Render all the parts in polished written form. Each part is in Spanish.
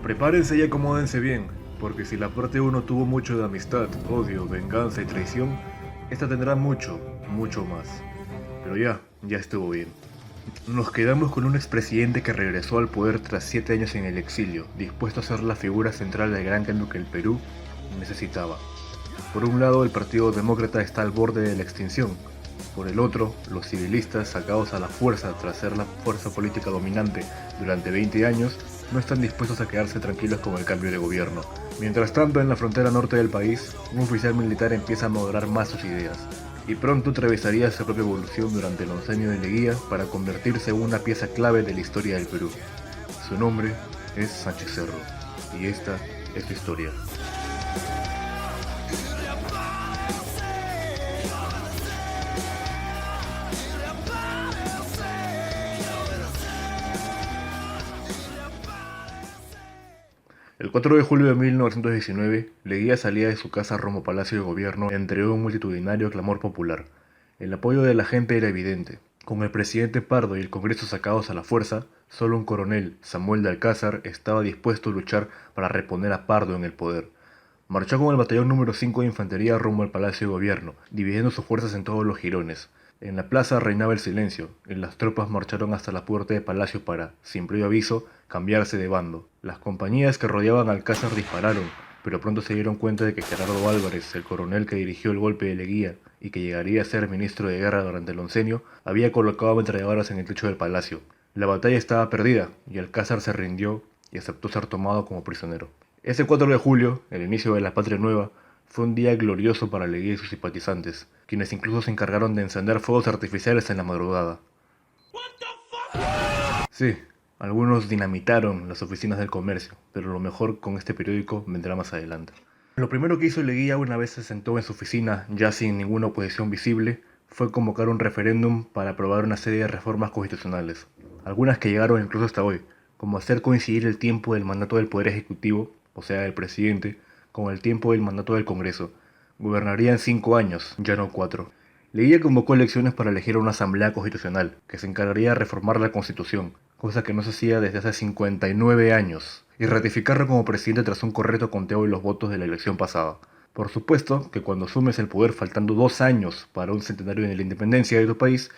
Prepárense y acomódense bien, porque si la parte uno tuvo mucho de amistad, odio, venganza y traición, esta tendrá mucho, mucho más. Pero ya estuvo bien. Nos quedamos con un expresidente que regresó al poder tras 7 años en el exilio, dispuesto a ser la figura central del gran cambio que el Perú necesitaba. Por un lado, el Partido Demócrata está al borde de la extinción. Por el otro, los civilistas, sacados a la fuerza tras ser la fuerza política dominante durante 20 años, no están dispuestos a quedarse tranquilos con el cambio de gobierno. Mientras tanto, en la frontera norte del país, un oficial militar empieza a moderar más sus ideas, y pronto atravesaría su propia evolución durante el oncenio de Leguía para convertirse en una pieza clave de la historia del Perú. Su nombre es Sánchez Cerro, y esta es su historia. El 4 de julio de 1919, Leguía salía de su casa rumbo Palacio de Gobierno entre un multitudinario clamor popular. El apoyo de la gente era evidente. Con el presidente Pardo y el Congreso sacados a la fuerza, solo un coronel, Samuel de Alcázar, estaba dispuesto a luchar para reponer a Pardo en el poder. Marchó con el batallón número 5 de infantería rumbo al Palacio de Gobierno, dividiendo sus fuerzas en todos los jirones. En la plaza reinaba el silencio, y las tropas marcharon hasta la puerta del palacio para, sin previo aviso, cambiarse de bando. Las compañías que rodeaban Alcázar dispararon, pero pronto se dieron cuenta de que Gerardo Álvarez, el coronel que dirigió el golpe de Leguía y que llegaría a ser ministro de guerra durante el oncenio, había colocado ametralladoras en el techo del palacio. La batalla estaba perdida, y Alcázar se rindió y aceptó ser tomado como prisionero. Ese 4 de julio, el inicio de la Patria Nueva, fue un día glorioso para Leguía y sus simpatizantes, quienes incluso se encargaron de encender fuegos artificiales en la madrugada. Sí, algunos dinamitaron las oficinas del comercio, pero lo mejor con este periódico vendrá más adelante. Lo primero que hizo Leguía una vez se sentó en su oficina, ya sin ninguna oposición visible, fue convocar un referéndum para aprobar una serie de reformas constitucionales, algunas que llegaron incluso hasta hoy, como hacer coincidir el tiempo del mandato del Poder Ejecutivo, o sea, del presidente, con el tiempo del mandato del Congreso. Gobernarían 5 años, ya no 4. Leguía convocó elecciones para elegir a una asamblea constitucional, que se encargaría de reformar la Constitución, cosa que no se hacía desde hace 59 años, y ratificarlo como presidente tras un correcto conteo de los votos de la elección pasada. Por supuesto que cuando asumes el poder faltando 2 años para un centenario de la independencia de tu país,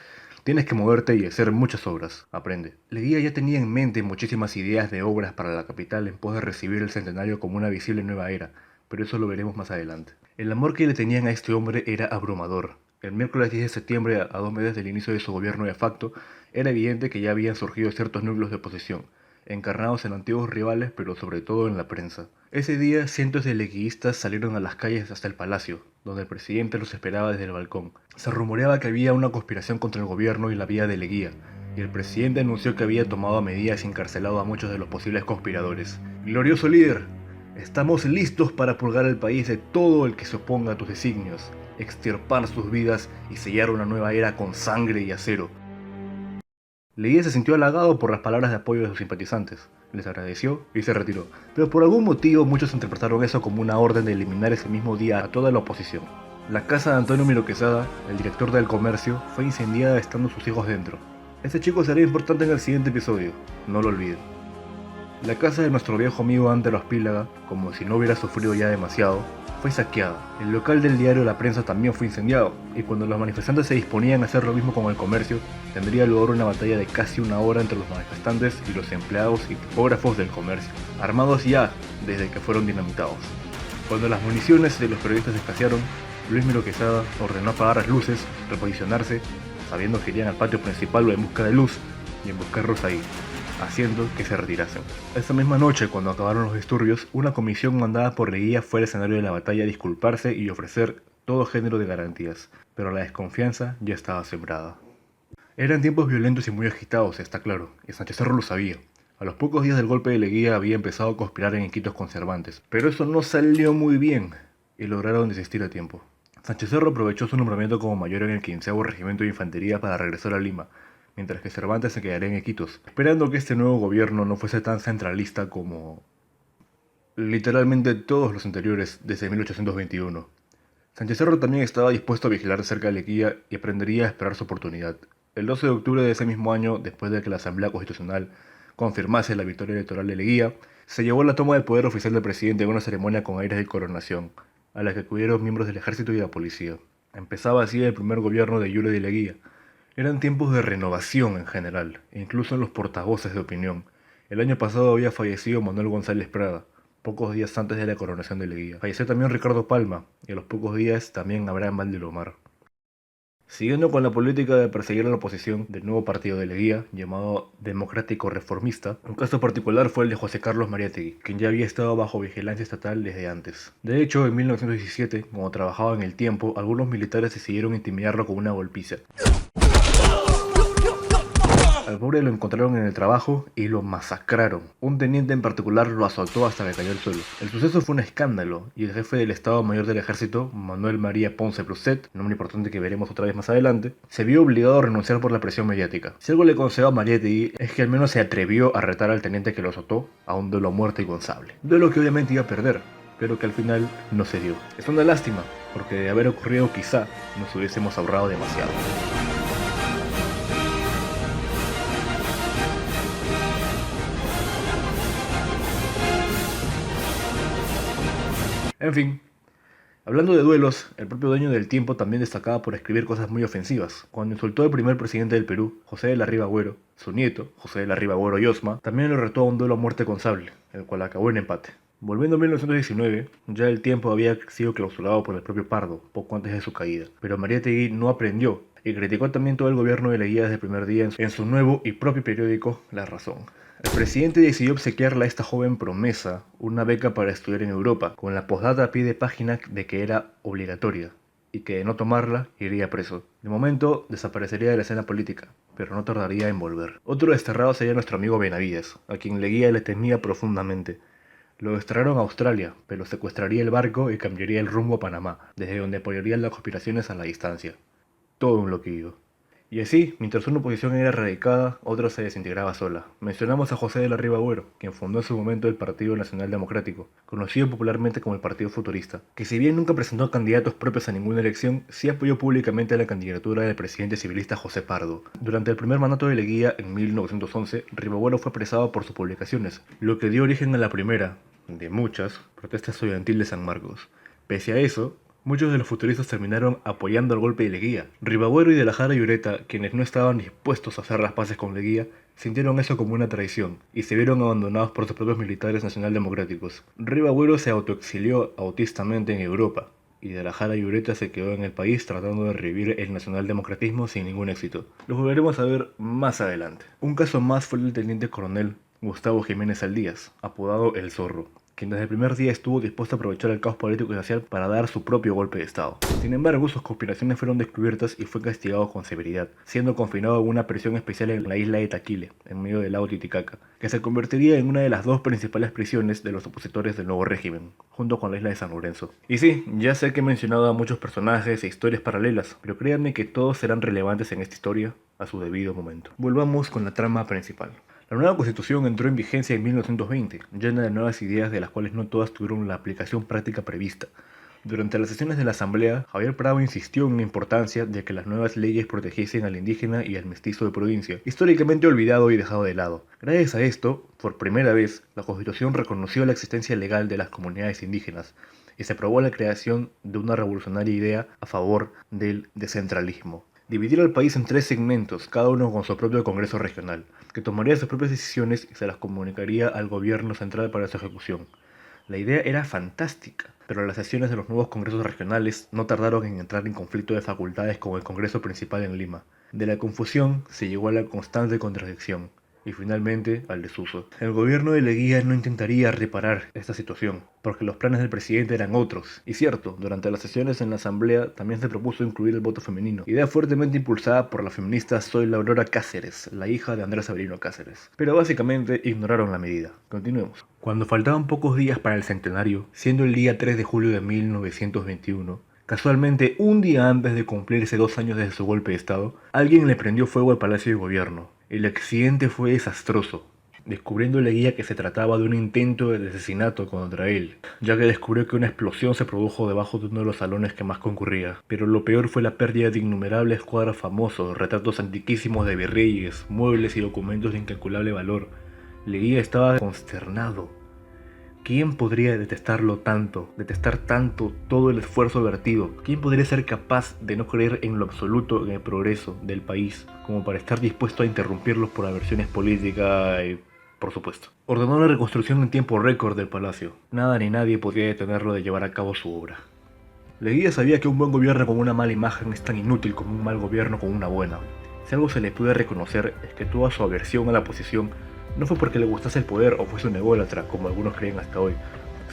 tienes que moverte y hacer muchas obras. Aprende. Leguía ya tenía en mente muchísimas ideas de obras para la capital en pos de recibir el centenario como una visible nueva era, pero eso lo veremos más adelante. El amor que le tenían a este hombre era abrumador. El miércoles 10 de septiembre, a 2 meses del inicio de su gobierno de facto, era evidente que ya habían surgido ciertos núcleos de oposición, encarnados en antiguos rivales, pero sobre todo en la prensa. Ese día, cientos de leguistas salieron a las calles hasta el palacio, donde el presidente los esperaba desde el balcón. Se rumoreaba que había una conspiración contra el gobierno y la vía de Leguía, y el presidente anunció que había tomado medidas y encarcelado a muchos de los posibles conspiradores. ¡Glorioso líder! Estamos listos para purgar el país de todo el que se oponga a tus designios, extirpar sus vidas y sellar una nueva era con sangre y acero. Leguía se sintió halagado por las palabras de apoyo de sus simpatizantes, les agradeció y se retiró, pero por algún motivo muchos interpretaron eso como una orden de eliminar ese mismo día a toda la oposición. La casa de Antonio Miro Quesada, el director del comercio, fue incendiada estando sus hijos dentro. Este chico será importante en el siguiente episodio, no lo olviden. La casa de nuestro viejo amigo Antero Aspílaga, como si no hubiera sufrido ya demasiado, fue saqueada. El local del diario La Prensa también fue incendiado, y cuando los manifestantes se disponían a hacer lo mismo con el comercio, tendría lugar una batalla de casi 1 hora entre los manifestantes y los empleados y tipógrafos del comercio, armados ya desde que fueron dinamitados. Cuando las municiones de los periodistas escasearon, Luis Miro Quesada ordenó apagar las luces, reposicionarse, sabiendo que irían al patio principal o en busca de luz, y emboscarlos ahí, haciendo que se retirasen. Esa misma noche, cuando acabaron los disturbios, una comisión mandada por Leguía fue al escenario de la batalla a disculparse y ofrecer todo género de garantías, pero la desconfianza ya estaba sembrada. Eran tiempos violentos y muy agitados, está claro, y Sánchez Cerro lo sabía. A los pocos días del golpe de Leguía había empezado a conspirar en Iquitos con Cervantes, pero eso no salió muy bien, y lograron desistir a tiempo. Sánchez Cerro aprovechó su nombramiento como mayor en el 15º Regimiento de Infantería para regresar a Lima, mientras que Cervantes se quedaría en Iquitos, esperando que este nuevo gobierno no fuese tan centralista como literalmente todos los anteriores desde 1821. Sánchez Cerro también estaba dispuesto a vigilar de cerca a Leguía y aprendería a esperar su oportunidad. El 12 de octubre de ese mismo año, después de que la Asamblea Constitucional confirmase la victoria electoral de Leguía, se llevó la toma del poder oficial del presidente en una ceremonia con aires de coronación, a la que acudieron miembros del ejército y la policía. Empezaba así el primer gobierno de Yure de Leguía. Eran tiempos de renovación en general, e incluso en los portavoces de opinión. El año pasado había fallecido Manuel González Prada, pocos días antes de la coronación de Leguía. Falleció también Ricardo Palma, y a los pocos días también Abraham Valdelomar. Siguiendo con la política de perseguir a la oposición del nuevo partido de Leguía, llamado Democrático Reformista, un caso particular fue el de José Carlos Mariátegui, quien ya había estado bajo vigilancia estatal desde antes. De hecho, en 1917, cuando trabajaba en El Tiempo, algunos militares decidieron intimidarlo con una golpiza. Al pobre lo encontraron en el trabajo y lo masacraron. Un teniente en particular lo azotó hasta que cayó al suelo. El suceso fue un escándalo y el jefe del Estado Mayor del Ejército, Manuel María Ponce Pruset, nombre importante que veremos otra vez más adelante, se vio obligado a renunciar por la presión mediática. Si algo le concedió a Mariátegui es que al menos se atrevió a retar al teniente que lo azotó a un duelo a muerte y con sable. Duelo que obviamente iba a perder, pero que al final no se dio. Es una lástima, porque de haber ocurrido quizá nos hubiésemos ahorrado demasiado. En fin, hablando de duelos, el propio dueño del Tiempo también destacaba por escribir cosas muy ofensivas. Cuando insultó al primer presidente del Perú, José de la Riva Agüero, su nieto, José de la Riva Agüero Yosma, también lo retó a un duelo a muerte con sable, el cual acabó en empate. Volviendo a 1919, ya el Tiempo había sido clausurado por el propio Pardo, poco antes de su caída, pero Mariátegui no aprendió y criticó también todo el gobierno de Leguía desde el primer día en su nuevo y propio periódico La Razón. El presidente decidió obsequiarle a esta joven promesa una beca para estudiar en Europa, con la postdata a pie de página de que era obligatoria y que de no tomarla iría preso. De momento desaparecería de la escena política, pero no tardaría en volver. Otro desterrado sería nuestro amigo Benavides, a quien Leguía le temía profundamente. Lo desterraron a Australia, pero secuestraría el barco y cambiaría el rumbo a Panamá, desde donde apoyaría las conspiraciones a la distancia. Todo un loquillo. Y así, mientras una oposición era erradicada, otra se desintegraba sola. Mencionamos a José de la Riva Agüero, quien fundó en su momento el Partido Nacional Democrático, conocido popularmente como el Partido Futurista, que si bien nunca presentó candidatos propios a ninguna elección, sí apoyó públicamente la candidatura del presidente civilista José Pardo. Durante el primer mandato de Leguía, en 1911, Riva Agüero fue apresado por sus publicaciones, lo que dio origen a la primera, de muchas, protesta estudiantil de San Marcos. Pese a eso, muchos de los futuristas terminaron apoyando el golpe de Leguía. Riva Agüero y de la Jara y Ureta, quienes no estaban dispuestos a hacer las paces con Leguía, sintieron eso como una traición y se vieron abandonados por sus propios militares nacionaldemocráticos. Riva Agüero se autoexilió autistamente en Europa y de la Jara y Ureta se quedó en el país tratando de revivir el nacionaldemocratismo sin ningún éxito. Los volveremos a ver más adelante. Un caso más fue el del teniente coronel Gustavo Jiménez Saldías, apodado El Zorro, quien desde el primer día estuvo dispuesto a aprovechar el caos político y social para dar su propio golpe de estado. Sin embargo, sus conspiraciones fueron descubiertas y fue castigado con severidad, siendo confinado en una prisión especial en la isla de Taquile, en medio del lago Titicaca, que se convertiría en una de las dos principales prisiones de los opositores del nuevo régimen, junto con la isla de San Lorenzo. Y sí, ya sé que he mencionado a muchos personajes e historias paralelas, pero créanme que todos serán relevantes en esta historia a su debido momento. Volvamos con la trama principal. La nueva constitución entró en vigencia en 1920, llena de nuevas ideas de las cuales no todas tuvieron la aplicación práctica prevista. Durante las sesiones de la Asamblea, Javier Prado insistió en la importancia de que las nuevas leyes protegiesen al indígena y al mestizo de provincia, históricamente olvidado y dejado de lado. Gracias a esto, por primera vez, la Constitución reconoció la existencia legal de las comunidades indígenas y se aprobó la creación de una revolucionaria idea a favor del descentralismo. Dividir al país en 3 segmentos, cada uno con su propio Congreso regional, que tomaría sus propias decisiones y se las comunicaría al gobierno central para su ejecución. La idea era fantástica, pero las sesiones de los nuevos congresos regionales no tardaron en entrar en conflicto de facultades con el Congreso principal en Lima. De la confusión se llegó a la constante contradicción, y finalmente al desuso. El gobierno de Leguía no intentaría reparar esta situación, porque los planes del presidente eran otros. Y cierto, durante las sesiones en la asamblea también se propuso incluir el voto femenino, idea fuertemente impulsada por la feminista Zoila Aurora Cáceres, la hija de Andrés Severino Cáceres. Pero básicamente ignoraron la medida. Continuemos. Cuando faltaban pocos días para el centenario, siendo el día 3 de julio de 1921, casualmente un día antes de cumplirse 2 años desde su golpe de estado, alguien le prendió fuego al Palacio de Gobierno. El accidente fue desastroso, descubriendo Leguía que se trataba de un intento de asesinato contra él, ya que descubrió que una explosión se produjo debajo de uno de los salones que más concurría. Pero lo peor fue la pérdida de innumerables cuadros famosos, retratos antiquísimos de virreyes, muebles y documentos de incalculable valor, Leguía estaba consternado. ¿Quién podría detestarlo tanto, detestar tanto todo el esfuerzo vertido? ¿Quién podría ser capaz de no creer en lo absoluto en el progreso del país, como para estar dispuesto a interrumpirlos por aversiones políticas y, por supuesto? Ordenó la reconstrucción en tiempo récord del palacio. Nada ni nadie podía detenerlo de llevar a cabo su obra. Leguía sabía que un buen gobierno con una mala imagen es tan inútil como un mal gobierno con una buena. Si algo se le puede reconocer es que toda su aversión a la posición no fue porque le gustase el poder o fuese un ególatra, como algunos creen hasta hoy,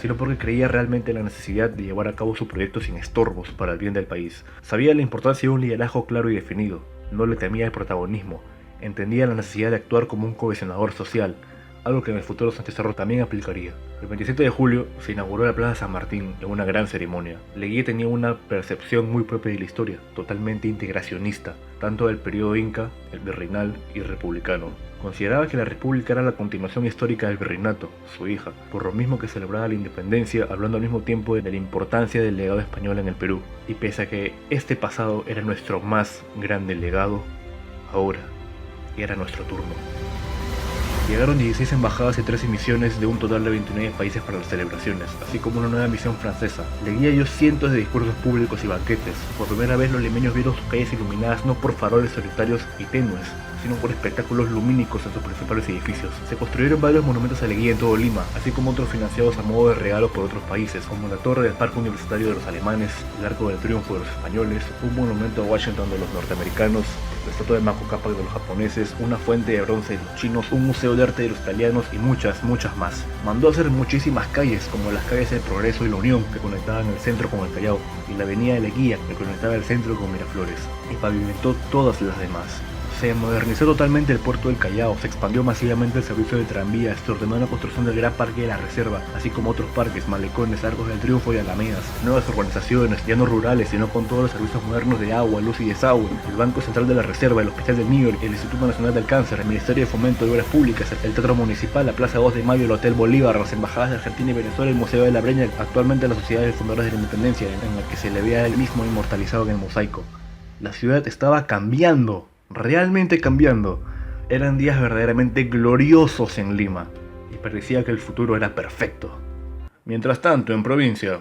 sino porque creía realmente en la necesidad de llevar a cabo su proyecto sin estorbos para el bien del país. Sabía la importancia de un liderazgo claro y definido, no le temía el protagonismo, entendía la necesidad de actuar como un cohesionador social, algo que en el futuro Sánchez Cerro también aplicaría. El 27 de julio se inauguró la Plaza San Martín en una gran ceremonia. Leguía tenía una percepción muy propia de la historia, totalmente integracionista, tanto del periodo inca, el virreinal y republicano. Consideraba que la república era la continuación histórica del virreinato, su hija, por lo mismo que celebraba la independencia, hablando al mismo tiempo de la importancia del legado español en el Perú. Y pese a que este pasado era nuestro más grande legado, ahora era nuestro turno. Llegaron 16 embajadas y 13 misiones de un total de 29 países para las celebraciones, así como una nueva misión francesa. Leguía dio cientos de discursos públicos y banquetes. Por primera vez los limeños vieron sus calles iluminadas no por faroles solitarios y tenues, sino por espectáculos lumínicos en sus principales edificios. Se construyeron varios monumentos a Leguía en todo Lima, así como otros financiados a modo de regalo por otros países, como la Torre del Parque Universitario de los alemanes, el Arco del Triunfo de los españoles, un monumento a Washington de los norteamericanos, la estatua de Manco Cápac de los japoneses, una fuente de bronce de los chinos, un museo de arte de los italianos y muchas más. Mandó hacer muchísimas calles, como las calles del Progreso y la Unión, que conectaban el centro con el Callao, y la avenida de Leguía, que conectaba el centro con Miraflores, y pavimentó todas las demás. Se modernizó totalmente el puerto del Callao, se expandió masivamente el servicio de tranvías, se ordenó la construcción del Gran Parque de la Reserva, así como otros parques, malecones, arcos del triunfo y alamedas, nuevas urbanizaciones, ya no rurales, sino con todos los servicios modernos de agua, luz y desagüe, el Banco Central de la Reserva, el Hospital del Niño, el Instituto Nacional del Cáncer, el Ministerio de Fomento de Obras Públicas, el Teatro Municipal, la Plaza 2 de Mayo, el Hotel Bolívar, las embajadas de Argentina y Venezuela, el Museo de la Breña, actualmente la Sociedad de Fundadores de la Independencia, en la que se le ve a él mismo inmortalizado en el mosaico. La ciudad estaba cambiando. Realmente cambiando. Eran días verdaderamente gloriosos en Lima, y parecía que el futuro era perfecto. Mientras tanto, en provincia...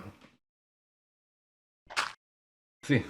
Sí,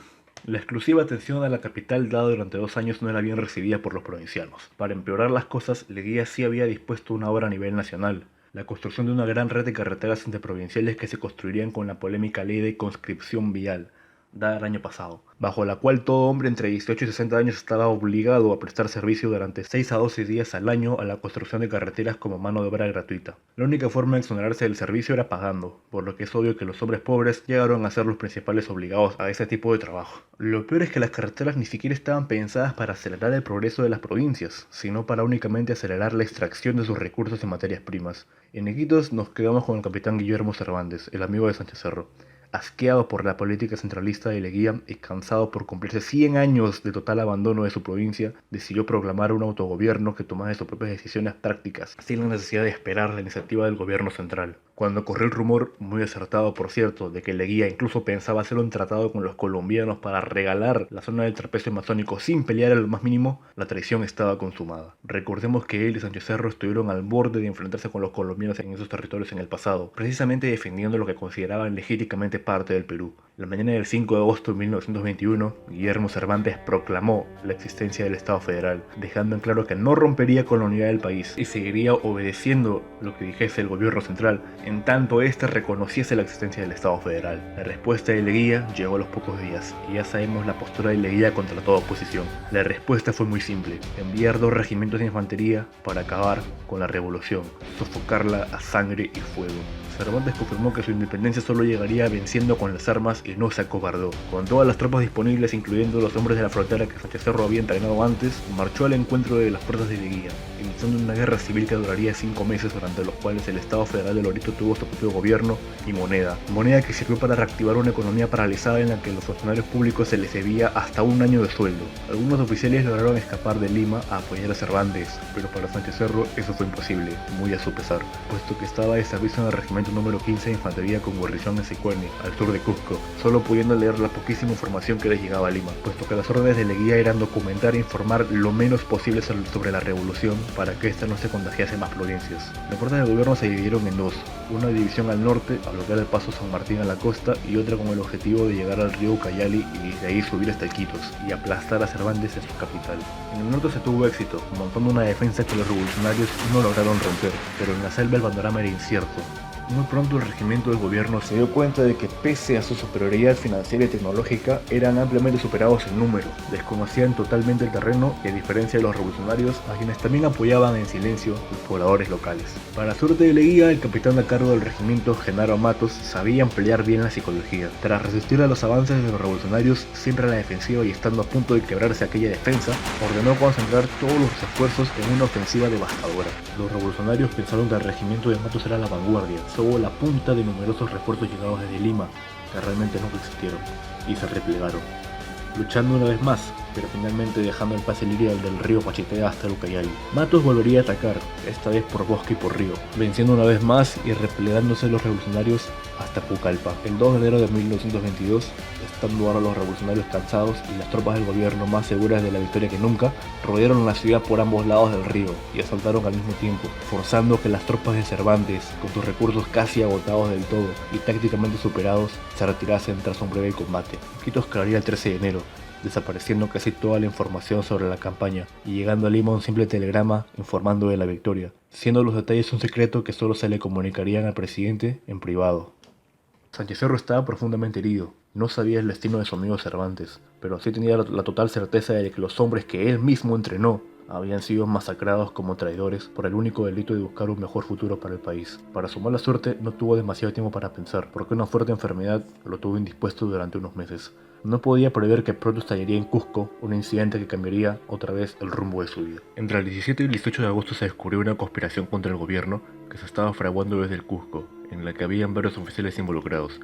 la exclusiva atención a la capital dada durante 2 años no era bien recibida por los provincianos. Para empeorar las cosas, Leguía sí había dispuesto una obra a nivel nacional, la construcción de una gran red de carreteras interprovinciales que se construirían con la polémica ley de conscripción vial, dada el año pasado, bajo la cual todo hombre entre 18 y 60 años estaba obligado a prestar servicio durante 6 a 12 días al año a la construcción de carreteras como mano de obra gratuita. La única forma de exonerarse del servicio era pagando, por lo que es obvio que los hombres pobres llegaron a ser los principales obligados a ese tipo de trabajo. Lo peor es que las carreteras ni siquiera estaban pensadas para acelerar el progreso de las provincias, sino para únicamente acelerar la extracción de sus recursos y materias primas. En Iquitos nos quedamos con el capitán Guillermo Cervantes, el amigo de Sánchez Cerro. Asqueado por la política centralista de Leguía y cansado por cumplirse 100 años de total abandono de su provincia, decidió proclamar un autogobierno que tomase sus propias decisiones prácticas, sin la necesidad de esperar la iniciativa del gobierno central. Cuando corrió el rumor, muy acertado por cierto, de que Leguía incluso pensaba hacer un tratado con los colombianos para regalar la zona del trapecio amazónico sin pelear en lo más mínimo, la traición estaba consumada. Recordemos que él y Sánchez Cerro estuvieron al borde de enfrentarse con los colombianos en esos territorios en el pasado, precisamente defendiendo lo que consideraban legítimamente parte del Perú. La mañana del 5 de agosto de 1921, Guillermo Cervantes proclamó la existencia del Estado Federal, dejando en claro que no rompería con la unidad del país y seguiría obedeciendo lo que dijese el gobierno central, en tanto éste reconociese la existencia del Estado Federal. La respuesta de Leguía llegó a los pocos días, y ya sabemos la postura de Leguía contra toda oposición. La respuesta fue muy simple: enviar 2 regimientos de infantería para acabar con la revolución, sofocarla a sangre y fuego. Cervantes confirmó que su independencia solo llegaría venciendo con las armas y no se acobardó. Con todas las tropas disponibles, incluyendo los hombres de la frontera que Sánchez Cerro había entrenado antes, marchó al encuentro de las fuerzas de Leguía, iniciando una guerra civil que duraría 5 meses, durante los cuales el Estado Federal de Lorito tuvo su propio gobierno y moneda que sirvió para reactivar una economía paralizada en la que a los funcionarios públicos se les debía hasta 1 año de sueldo. Algunos oficiales lograron escapar de Lima a apoyar a Cervantes, pero para Sánchez Cerro eso fue imposible, muy a su pesar, puesto que estaba de servicio en el regimiento regimiento número 15 de infantería con guarnición en Sicuani, al sur de Cusco, solo pudiendo leer la poquísima información que les llegaba a Lima, puesto que las órdenes de Leguía eran documentar e informar lo menos posible sobre la revolución para que ésta no se contagiase en más provincias. Las fuerzas del gobierno se dividieron en dos, una división al norte a bloquear el paso San Martín a la costa y otra con el objetivo de llegar al río Ucayali y desde ahí subir hasta Iquitos y aplastar a Cervantes en su capital. En el norte se tuvo éxito, montando una defensa que los revolucionarios no lograron romper, pero en la selva el panorama era incierto. Muy pronto el regimiento del gobierno se dio cuenta de que pese a su superioridad financiera y tecnológica, eran ampliamente superados en número, desconocían totalmente el terreno y a diferencia de los revolucionarios, a quienes también apoyaban en silencio los pobladores locales. Para suerte de Leguía, el capitán a cargo del regimiento, Genaro Matos, sabía emplear bien la psicología. Tras resistir a los avances de los revolucionarios, siempre a la defensiva y estando a punto de quebrarse aquella defensa, ordenó concentrar todos los esfuerzos en una ofensiva devastadora. Los revolucionarios pensaron que el regimiento de Matos era la vanguardia, solo la punta de numerosos refuerzos llegados desde Lima, que realmente nunca existieron, y se replegaron, luchando una vez más, pero finalmente dejando el pase libre del río Pachitea hasta el Ucayali. Matos volvería a atacar, esta vez por bosque y por río, venciendo una vez más y replegándose los revolucionarios hasta Pucallpa. El 2 de enero de 1922, estando ahora los revolucionarios cansados y las tropas del gobierno más seguras de la victoria que nunca, rodearon la ciudad por ambos lados del río y asaltaron al mismo tiempo, forzando que las tropas de Cervantes, con sus recursos casi agotados del todo y tácticamente superados, se retirasen tras un breve combate. Iquitos caería el 13 de enero, desapareciendo casi toda la información sobre la campaña y llegando a Lima un simple telegrama informando de la victoria, siendo los detalles un secreto que solo se le comunicarían al presidente en privado. Sánchez Cerro estaba profundamente herido, no sabía el destino de su amigo Cervantes, pero sí tenía la total certeza de que los hombres que él mismo entrenó habían sido masacrados como traidores por el único delito de buscar un mejor futuro para el país. Para su mala suerte no tuvo demasiado tiempo para pensar, porque una fuerte enfermedad lo tuvo indispuesto durante unos meses. No podía prever que pronto estallaría en Cusco un incidente que cambiaría otra vez el rumbo de su vida. Entre el 17 y el 18 de agosto se descubrió una conspiración contra el gobierno que se estaba fraguando desde el Cusco, en la que habían varios oficiales involucrados.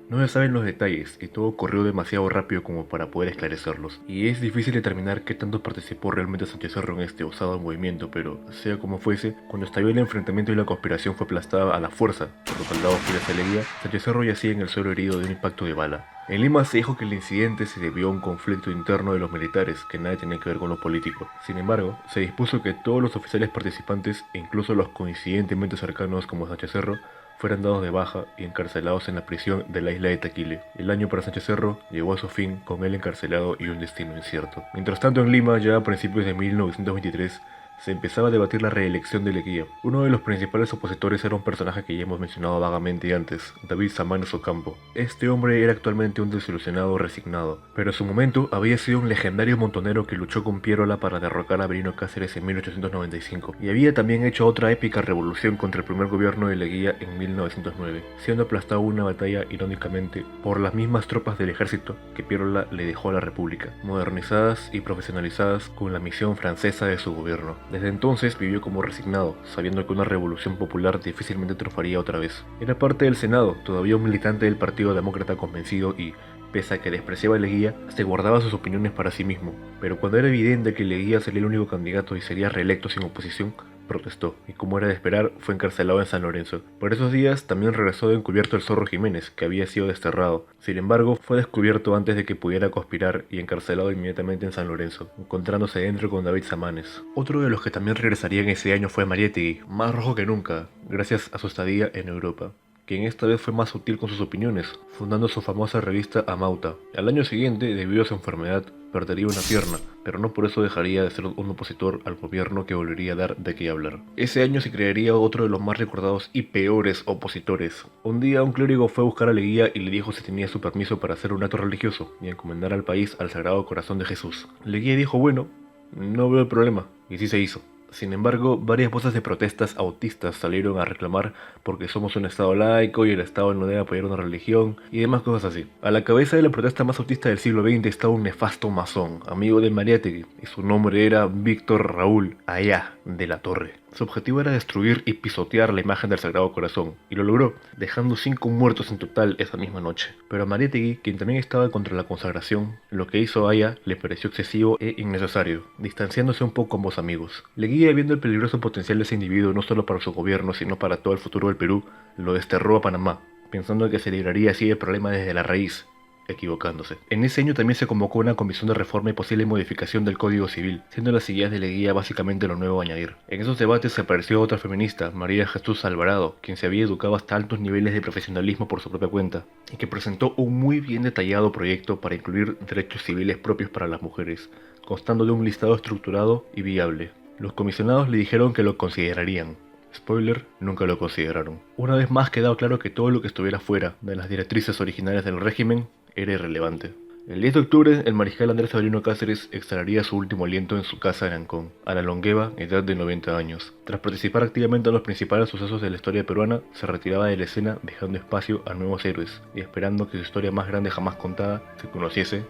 No se saben los detalles y todo ocurrió demasiado rápido como para poder esclarecerlos. Y es difícil determinar qué tanto participó realmente Sánchez Cerro en este osado movimiento, pero sea como fuese, cuando estalló el enfrentamiento y la conspiración fue aplastada a la fuerza por los soldados fieles a Leguía, Sánchez Cerro yacía en el suelo herido de un impacto de bala. En Lima se dijo que el incidente se debió a un conflicto interno de los militares que nada tenía que ver con lo político. Sin embargo, se dispuso que todos los oficiales participantes, e incluso los coincidentemente cercanos como Sánchez Cerro, fueran dados de baja y encarcelados en la prisión de la isla de Taquile. El año para Sánchez Cerro llegó a su fin con él encarcelado y un destino incierto. Mientras tanto en Lima, ya a principios de 1923, se empezaba a debatir la reelección de Leguía. Uno de los principales opositores era un personaje que ya hemos mencionado vagamente antes, David Samanes Ocampo. Este hombre era actualmente un desilusionado resignado, pero en su momento había sido un legendario montonero que luchó con Pierola para derrocar a Benito Cáceres en 1895, y había también hecho otra épica revolución contra el primer gobierno de Leguía en 1909, siendo aplastado en una batalla irónicamente por las mismas tropas del ejército que Pierola le dejó a la República, modernizadas y profesionalizadas con la misión francesa de su gobierno. Desde entonces vivió como resignado, sabiendo que una revolución popular difícilmente triunfaría otra vez. Era parte del Senado, todavía un militante del Partido Demócrata convencido y, pese a que despreciaba a Leguía, se guardaba sus opiniones para sí mismo. Pero cuando era evidente que Leguía sería el único candidato y sería reelecto sin oposición, protestó, y como era de esperar, fue encarcelado en San Lorenzo. Por esos días también regresó de encubierto el Zorro Jiménez, que había sido desterrado. Sin embargo, fue descubierto antes de que pudiera conspirar y encarcelado inmediatamente en San Lorenzo, encontrándose dentro con David Samanes. Otro de los que también regresarían ese año fue Mariátegui, más rojo que nunca, gracias a su estadía en Europa, quien esta vez fue más sutil con sus opiniones, fundando su famosa revista Amauta. Al año siguiente, debido a su enfermedad, perdería una pierna, pero no por eso dejaría de ser un opositor al gobierno que volvería a dar de qué hablar. Ese año se crearía otro de los más recordados y peores opositores. Un día un clérigo fue a buscar a Leguía y le dijo si tenía su permiso para hacer un acto religioso y encomendar al país al Sagrado Corazón de Jesús. Leguía dijo bueno, no veo el problema, y así se hizo. Sin embargo, varias voces de protestas autistas salieron a reclamar porque somos un estado laico y el estado no debe apoyar una religión y demás cosas así. A la cabeza de la protesta más autista del siglo XX estaba un nefasto masón, amigo de Mariátegui, y su nombre era Víctor Raúl Ayá de la Torre. Su objetivo era destruir y pisotear la imagen del Sagrado Corazón, y lo logró, dejando 5 muertos en total esa misma noche. Pero a Mariátegui, quien también estaba contra la consagración, lo que hizo Ayá le pareció excesivo e innecesario, distanciándose un poco ambos amigos. Leguía Leguía, viendo el peligroso potencial de ese individuo no solo para su gobierno, sino para todo el futuro del Perú, lo desterró a Panamá, pensando que se libraría así el problema desde la raíz, equivocándose. En ese año también se convocó una comisión de reforma y posible modificación del Código Civil, siendo las ideas de Leguía básicamente lo nuevo a añadir. En esos debates se apareció otra feminista, María Jesús Alvarado, quien se había educado hasta altos niveles de profesionalismo por su propia cuenta, y que presentó un muy bien detallado proyecto para incluir derechos civiles propios para las mujeres, constando de un listado estructurado y viable. Los comisionados le dijeron que lo considerarían. Spoiler, nunca lo consideraron. Una vez más quedó claro que todo lo que estuviera fuera de las directrices originales del régimen era irrelevante. El 10 de octubre, el mariscal Andrés Avelino Cáceres exhalaría su último aliento en su casa en Ancón, a la longeva edad de 90 años. Tras participar activamente en los principales sucesos de la historia peruana, se retiraba de la escena dejando espacio a nuevos héroes y esperando que su historia más grande jamás contada se conociese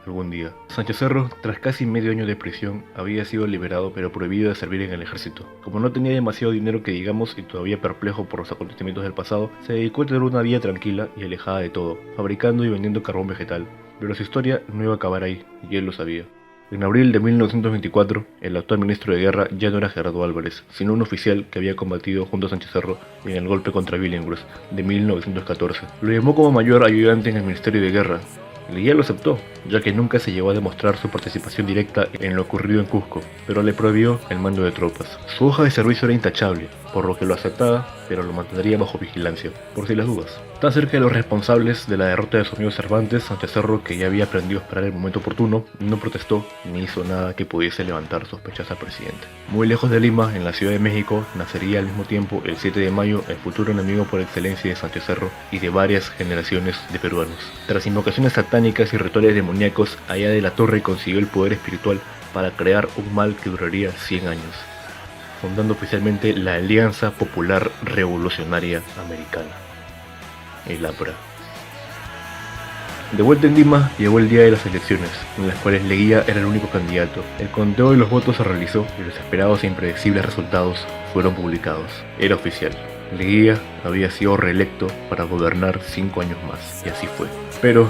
algún día. Sánchez Cerro, tras casi medio año de prisión, había sido liberado pero prohibido de servir en el ejército. Como no tenía demasiado dinero que digamos y todavía perplejo por los acontecimientos del pasado, se dedicó a tener una vida tranquila y alejada de todo, fabricando y vendiendo carbón vegetal. Pero su historia no iba a acabar ahí, y él lo sabía. En abril de 1924, el actual ministro de Guerra ya no era Gerardo Álvarez, sino un oficial que había combatido junto a Sánchez Cerro en el golpe contra Billinghurst de 1914. Lo llamó como mayor ayudante en el Ministerio de Guerra. Leguía lo aceptó, ya que nunca se llegó a demostrar su participación directa en lo ocurrido en Cusco, pero le prohibió el mando de tropas. Su hoja de servicio era intachable, por lo que lo aceptaba, pero lo mantendría bajo vigilancia, por si las dudas. Tan cerca de los responsables de la derrota de su amigo Cervantes, Sánchez Cerro, que ya había aprendido a esperar el momento oportuno, no protestó ni hizo nada que pudiese levantar sospechas al presidente. Muy lejos de Lima, en la Ciudad de México, nacería al mismo tiempo, el 7 de mayo, el futuro enemigo por excelencia de Sánchez Cerro y de varias generaciones de peruanos. Tras invocaciones satánicas y rituales demoníacos, allá de la torre consiguió el poder espiritual para crear un mal que duraría 100 años, fundando oficialmente la Alianza Popular Revolucionaria Americana, el APRA. De vuelta en Lima, llegó el día de las elecciones, en las cuales Leguía era el único candidato. El conteo de los votos se realizó y los esperados e impredecibles resultados fueron publicados. Era oficial. Leguía había sido reelecto para gobernar 5 años más, y así fue. Pero,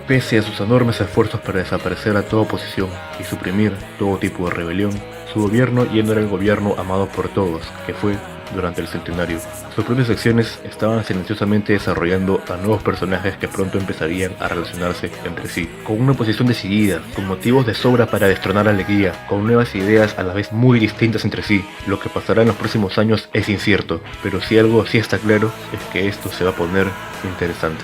pese a sus enormes esfuerzos para desaparecer a toda oposición y suprimir todo tipo de rebelión, su gobierno ya no era el gobierno amado por todos, que fue durante el centenario. Sus propias acciones estaban silenciosamente desarrollando a nuevos personajes que pronto empezarían a relacionarse entre sí, con una oposición decidida, con motivos de sobra para destronar a Leguía, con nuevas ideas a la vez muy distintas entre sí. Lo que pasará en los próximos años es incierto, pero si algo sí está claro es que esto se va a poner interesante.